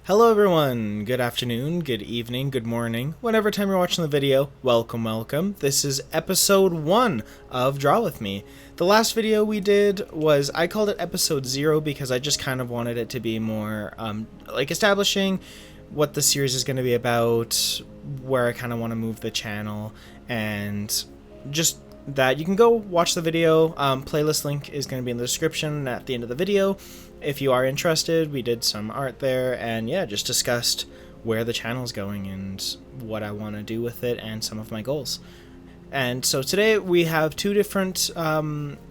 Hello everyone, good afternoon, good evening, good morning, whatever time you're watching the video, welcome. This is episode 1 of Draw With Me. The last video we did was, I called it episode 0 because I just kind of wanted it to be more, establishing what the series is going to be about, where I kind of want to move the channel, and just that. You can go watch the video. Playlist link is going to be in the description at the end of the video. If you are interested, we did some art there, and yeah, just discussed where the channel's going and what I want to do with it and some of my goals. And so today we have two different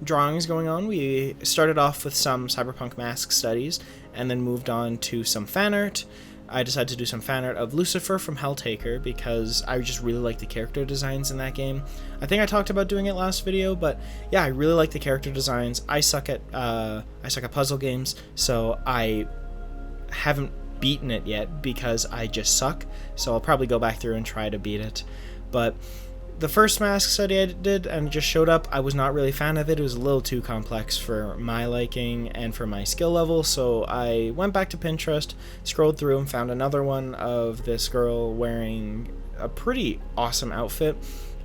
drawings going on. We started off with some cyberpunk mask studies and then moved on to some fan art. I decided to do some fan art of Lucifer from Helltaker because I just really like the character designs in that game. I think I talked about doing it last video, but yeah, I really like the character designs. I suck at puzzle games, so I haven't beaten it yet because I just suck. So I'll probably go back through and try to beat it. But the first mask study I did and just showed up, I was not really a fan of it. It was a little too complex for my liking and for my skill level, so I went back to Pinterest, scrolled through and found another one of this girl wearing a pretty awesome outfit,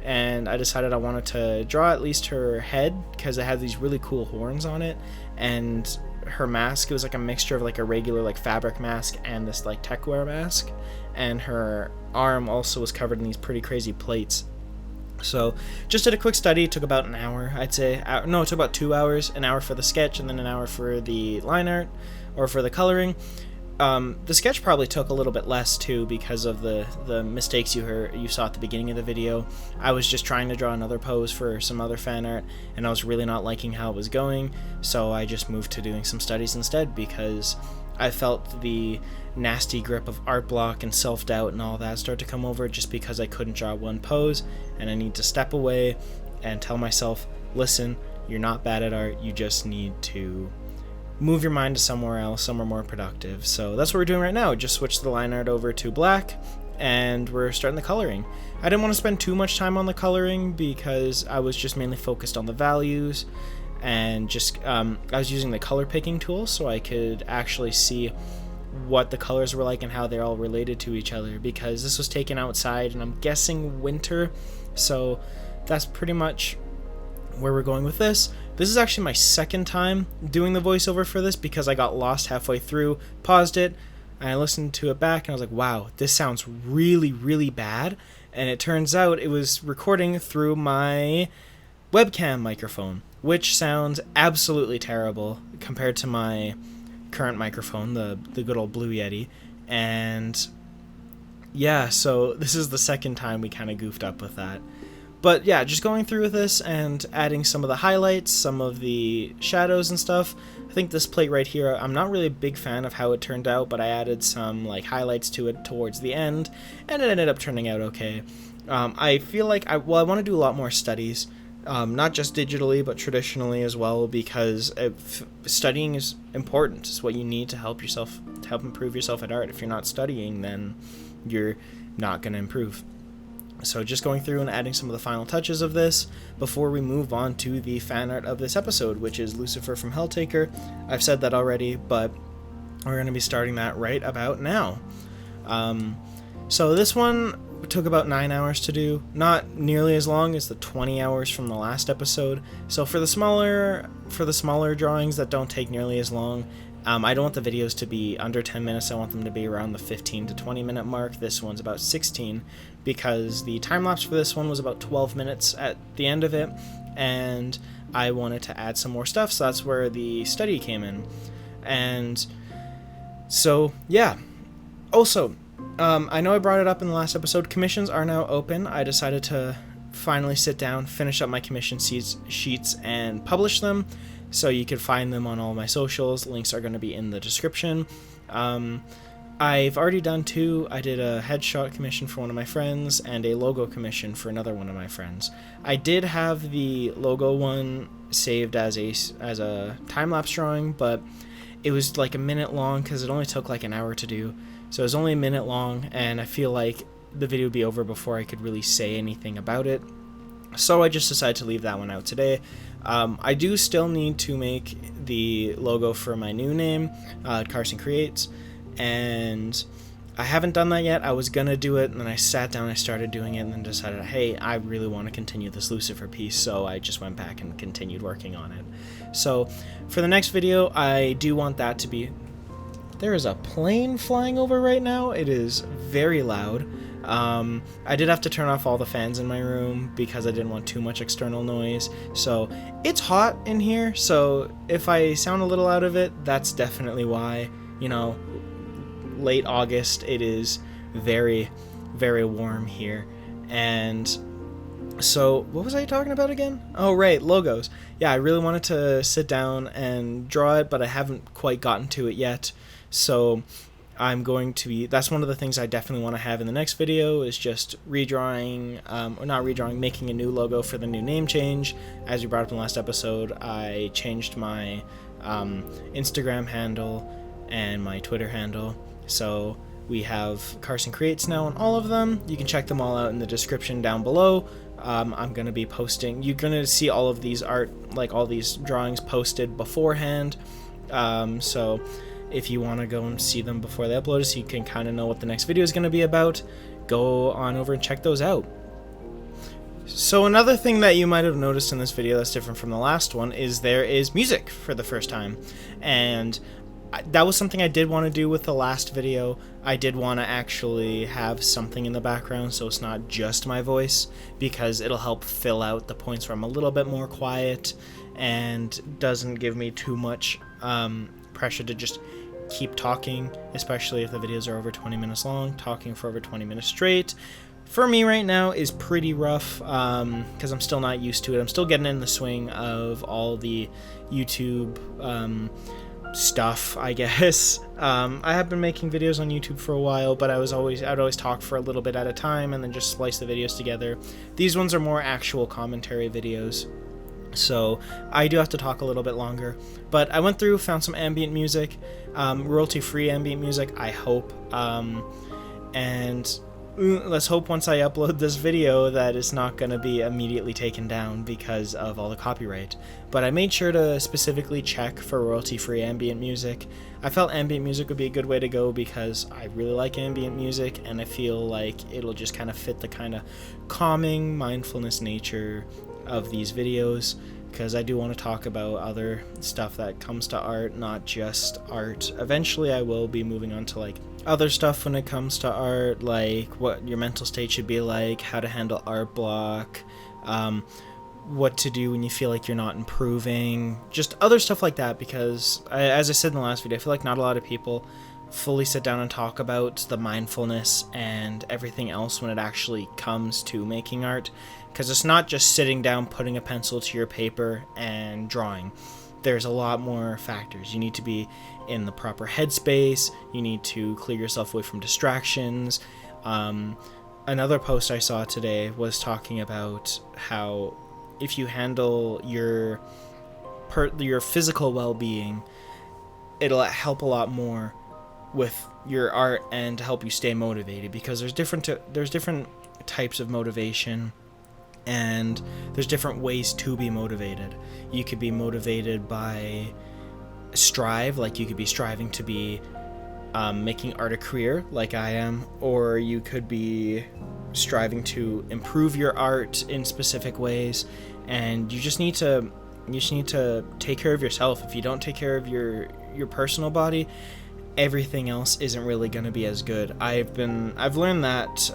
and I decided I wanted to draw at least her head because it had these really cool horns on it, and her mask, it was like a mixture of like a regular like fabric mask and this like tech wear mask, and her arm also was covered in these pretty crazy plates. So just did a quick study. It took about an hour, I'd say. No, it took about 2 hours. An hour for the sketch and then an hour for the line art or for the coloring. The sketch probably took a little bit less too because of the mistakes you saw at the beginning of the video. I was just trying to draw another pose for some other fan art and I was really not liking how it was going, so I just moved to doing some studies instead because I felt the nasty grip of art block and self-doubt and all that start to come over just because I couldn't draw one pose, and I need to step away and tell myself, listen, you're not bad at art, you just need to move your mind to somewhere else, somewhere more productive. So that's what we're doing right now. Just switched the line art over to black and we're starting the coloring. I didn't want to spend too much time on the coloring because I was just mainly focused on the values and just I was using the color picking tool so I could actually see what the colors were like and how they're all related to each other, because this was taken outside and I'm guessing winter, so that's pretty much where we're going with this. This is actually my second time doing the voiceover for this because I got lost halfway through, paused it, and I listened to it back and I was like, wow, this sounds really bad, and it turns out it was recording through my webcam microphone, which sounds absolutely terrible compared to my current microphone, the good old Blue Yeti. And yeah, so this is the second time we kind of goofed up with that. But yeah, just going through with this and adding some of the highlights, some of the shadows and stuff. I think this plate right here, I'm not really a big fan of how it turned out, but I added some like highlights to it towards the end and it ended up turning out okay. I feel like I want to do a lot more studies. Not just digitally, but traditionally as well, because studying is important. It's what you need to help improve yourself at art. If you're not studying, then you're not going to improve. So just going through and adding some of the final touches of this before we move on to the fan art of this episode, which is Lucifer from Helltaker. I've said that already, but we're going to be starting that right about now. So this one took about 9 hours to do, not nearly as long as the 20 hours from the last episode. So for the smaller drawings that don't take nearly as long, I don't want the videos to be under 10 minutes. I want them to be around the 15 to 20 minute mark. This one's about 16 because the time lapse for this one was about 12 minutes at the end of it, and I wanted to add some more stuff, so that's where the study came in. And so yeah, also I know I brought it up in the last episode, commissions are now open. I decided to finally sit down, finish up my commission sheets and publish them, so you can find them on all my socials. Links are going to be in the description. I've already done 2. I did a headshot commission for one of my friends and a logo commission for another one of my friends. I did have the logo one saved as a time-lapse drawing, but it was like a minute long because it only took like an hour to do. So it was only a minute long, and I feel like the video would be over before I could really say anything about it. So I just decided to leave that one out today. I do still need to make the logo for my new name, Carson Creates, and I haven't done that yet. I was gonna do it, and then I sat down, I started doing it, and then decided, hey, I really want to continue this Lucifer piece, so I just went back and continued working on it. So for the next video, I do want that to be... There is a plane flying over right now. It is very loud. I did have to turn off all the fans in my room because I didn't want too much external noise. So it's hot in here, so if I sound a little out of it, that's definitely why. You know, late August, it is very, very warm here. And so what was I talking about again? Oh, right, logos. Yeah, I really wanted to sit down and draw it, but I haven't quite gotten to it yet. So I'm going to be, that's one of the things I definitely want to have in the next video, is just redrawing, or not redrawing, making a new logo for the new name change. As we brought up in the last episode, I changed my Instagram handle and my Twitter handle. So we have Carson Creates now on all of them. You can check them all out in the description down below. I'm going to be posting, you're going to see all of these art, like all these drawings posted beforehand. So if you want to go and see them before they upload, so you can kind of know what the next video is going to be about, go on over and check those out. So another thing that you might have noticed in this video that's different from the last one is there is music for the first time. And that was something I did want to do with the last video. I did want to actually have something in the background so it's not just my voice, because it'll help fill out the points where I'm a little bit more quiet and doesn't give me too much pressure to just keep talking, especially if the videos are over 20 minutes long. Talking for over 20 minutes straight for me right now is pretty rough, because I'm still not used to it. I'm still getting in the swing of all the YouTube stuff, I guess. I have been making videos on YouTube for a while, but I'd always talk for a little bit at a time and then just splice the videos together. These ones are more actual commentary videos, so I do have to talk a little bit longer. But I went through, found some ambient music, royalty-free ambient music, I hope, and let's hope once I upload this video that it's not going to be immediately taken down because of all the copyright. But I made sure to specifically check for royalty-free ambient music. I felt ambient music would be a good way to go because I really like ambient music, and I feel like it'll just kind of fit the kind of calming mindfulness nature of these videos, because I do want to talk about other stuff that comes to art, not just art. Eventually I will be moving on to like other stuff when it comes to art, like what your mental state should be like, how to handle art block, what to do when you feel like you're not improving, just other stuff like that, because as I said in the last video, I feel like not a lot of people fully sit down and talk about the mindfulness and everything else when it actually comes to making art, because it's not just sitting down, putting a pencil to your paper and drawing. There's a lot more factors. You need to be in the proper headspace, you need to clear yourself away from distractions. Another post I saw today was talking about how if you handle your physical well-being, it'll help a lot more with your art and to help you stay motivated, because there's different types of motivation, and there's different ways to be motivated. You could be motivated by strive, like you could be striving to be making art a career like I am, or you could be striving to improve your art in specific ways, and you just need to take care of yourself. If you don't take care of your personal body, everything else isn't really going to be as good. I've learned that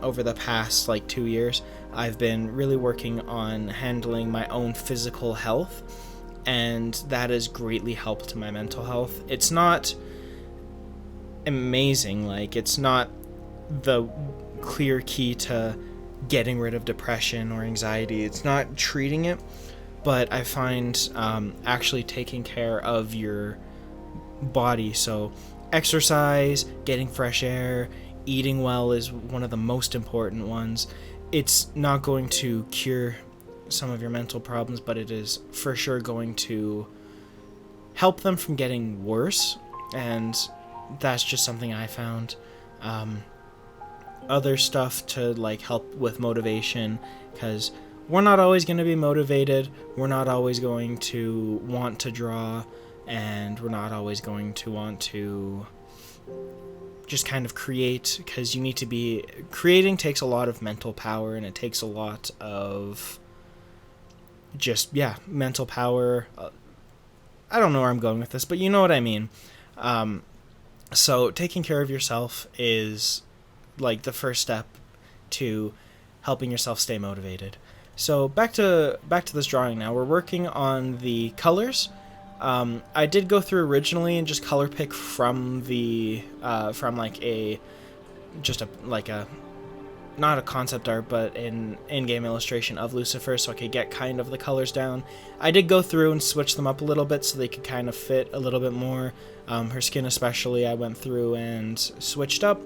over the past like 2 years. I've been really working on handling my own physical health, and that has greatly helped my mental health. It's not amazing, like it's not the clear key to getting rid of depression or anxiety. It's not treating it, but I find actually taking care of your body, so exercise, getting fresh air, eating well is one of the most important ones. It's not going to cure some of your mental problems, but it is for sure going to help them from getting worse, and that's just something I found. Other stuff to like help with motivation, because we're not always going to be motivated, we're not always going to want to draw, and we're not always going to want to just kind of create, because you need to be creating takes a lot of mental power, and it takes a lot of just mental power. I don't know where I'm going with this, but you know what I mean. So taking care of yourself is like the first step to helping yourself stay motivated. So back to this drawing now. We're working on the colors. I did go through originally and just color pick from the from like a not a concept art, but an in-game illustration of Lucifer, so I could get kind of the colors down. I did go through and switch them up a little bit so they could kind of fit a little bit more. Her skin especially, I went through and switched up.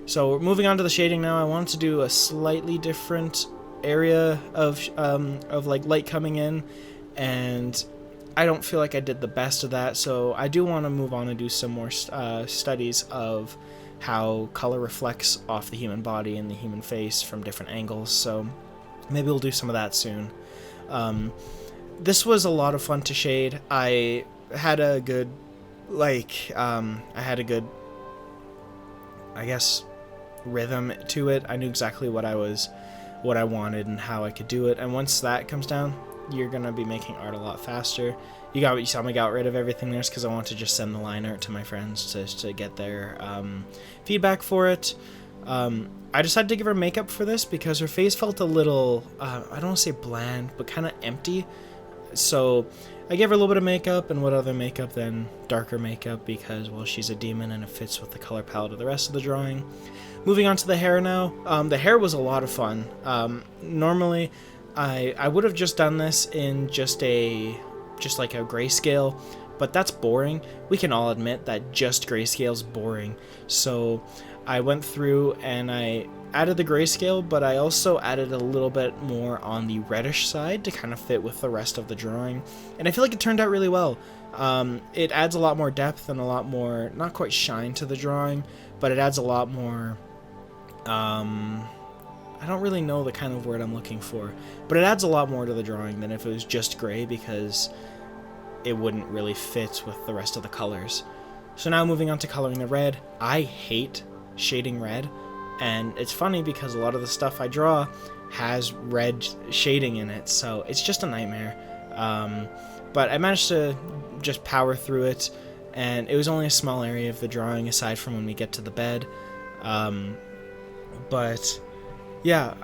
So moving on to the shading now, I wanted to do a slightly different area of like light coming in, and I don't feel like I did the best of that, so I do want to move on and do some more studies of how color reflects off the human body and the human face from different angles, so maybe we'll do some of that soon. This was a lot of fun to shade. I had a good, I guess, rhythm to it. I knew exactly what I wanted and how I could do it, and once that comes down, you're gonna be making art a lot faster. You saw me got rid of everything there because I want to just send the line art to my friends to get their feedback for it. I decided to give her makeup for this because her face felt a little, I don't want to say bland, but kind of empty. So I gave her a little bit of makeup, and what other makeup than darker makeup, because, well, she's a demon and it fits with the color palette of the rest of the drawing. Moving on to the hair now. The hair was a lot of fun. Normally, I would have just done this in just like a grayscale, but that's boring. We can all admit that just grayscale is boring. So I went through and I added the grayscale, but I also added a little bit more on the reddish side to kind of fit with the rest of the drawing, and I feel like it turned out really well. It adds a lot more depth and a lot more, not quite shine to the drawing, but it adds a lot more, I don't really know the kind of word I'm looking for, but it adds a lot more to the drawing than if it was just gray, because it wouldn't really fit with the rest of the colors. So now moving on to coloring the red. I hate shading red, and it's funny because a lot of the stuff I draw has red shading in it, so it's just a nightmare. But I managed to just power through it, and it was only a small area of the drawing aside from when we get to the bed. But yeah,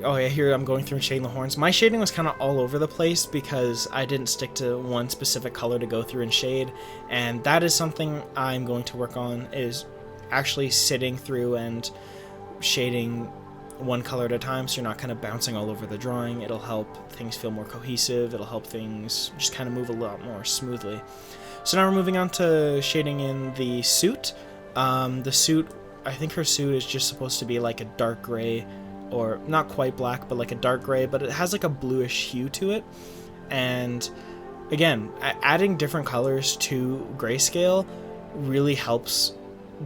oh yeah, here I'm going through and shading the horns. My shading was kind of all over the place because I didn't stick to one specific color to go through and shade, and that is something I'm going to work on, is actually sitting through and shading one color at a time, so you're not kind of bouncing all over the drawing. It'll help things feel more cohesive. It'll help things just kind of move a lot more smoothly. So now we're moving on to shading in the suit. The suit, I think her suit is just supposed to be like a dark gray, or not quite black, but like a dark gray, but it has like a bluish hue to it. And again, adding different colors to grayscale really helps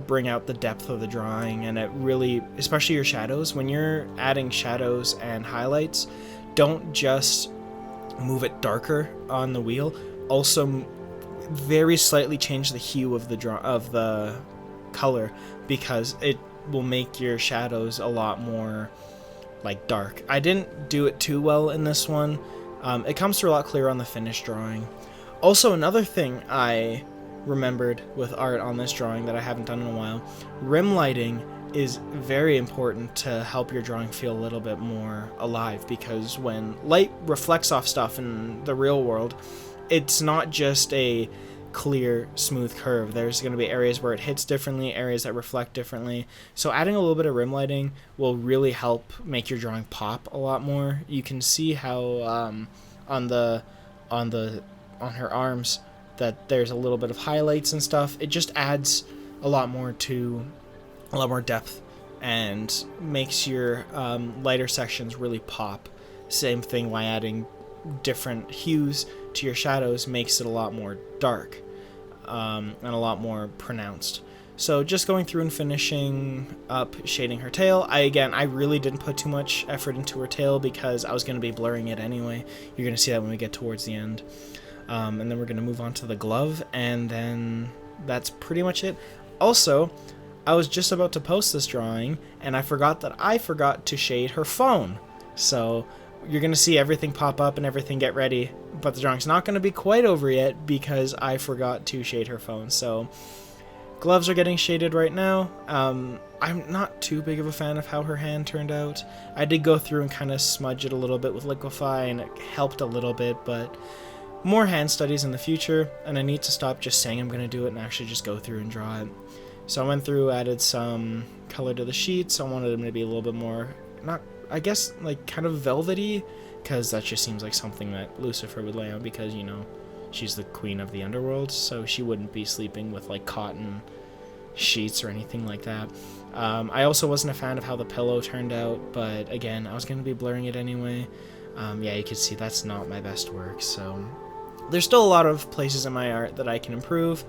bring out the depth of the drawing, and it really, especially your shadows, when you're adding shadows and highlights, don't just move it darker on the wheel, also very slightly change the hue of the color, because it will make your shadows a lot more like dark. I didn't do it too well in this one. It comes through a lot clearer on the finished drawing. Also, another thing I remembered with art on this drawing that I haven't done in a while, rim lighting is very important to help your drawing feel a little bit more alive, because when light reflects off stuff in the real world, it's not just a clear, smooth curve. There's going to be areas where it hits differently, areas that reflect differently. So adding a little bit of rim lighting will really help make your drawing pop a lot more. You can see how on her arms that there's a little bit of highlights and stuff. It just adds a lot more depth and makes your lighter sections really pop. Same thing by adding different hues to your shadows makes it a lot more dark and a lot more pronounced. So just going through and finishing up shading her tail. I really didn't put too much effort into her tail because I was going to be blurring it anyway. You're going to see that when we get towards the end. And then we're going to move on to the glove, and then that's pretty much it. Also, I was just about to post this drawing, and I forgot to shade her phone. So you're going to see everything pop up and everything get ready, but the drawing's not going to be quite over yet because I forgot to shade her phone. So gloves are getting shaded right now. I'm not too big of a fan of how her hand turned out. I did go through and kind of smudge it a little bit with Liquify, and it helped a little bit, but more hand studies in the future, and I need to stop just saying I'm going to do it and actually just go through and draw it. So I went through, added some color to the sheets. I wanted them to be a little bit more, not, I guess, like kind of velvety, because that just seems like something that Lucifer would lay on, because, you know, she's the queen of the underworld, so she wouldn't be sleeping with like cotton sheets or anything like that. I also wasn't a fan of how the pillow turned out, but again, I was going to be blurring it anyway. Yeah, you can see that's not my best work, so there's still a lot of places in my art that I can improve.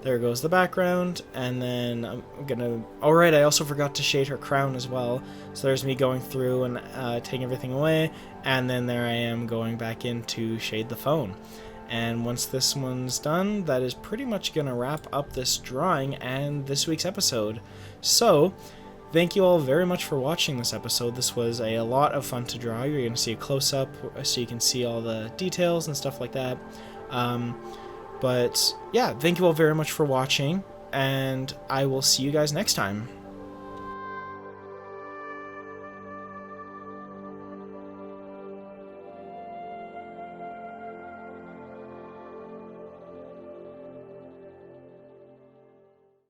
There goes the background, and then I'm gonna... Alright, I also forgot to shade her crown as well, so there's me going through and taking everything away, and then there I am going back in to shade the phone. And once this one's done, that is pretty much gonna wrap up this drawing and this week's episode. So, thank you all very much for watching this episode. This was a lot of fun to draw. You're going to see a close-up so you can see all the details and stuff like that. But yeah, thank you all very much for watching, and I will see you guys next time.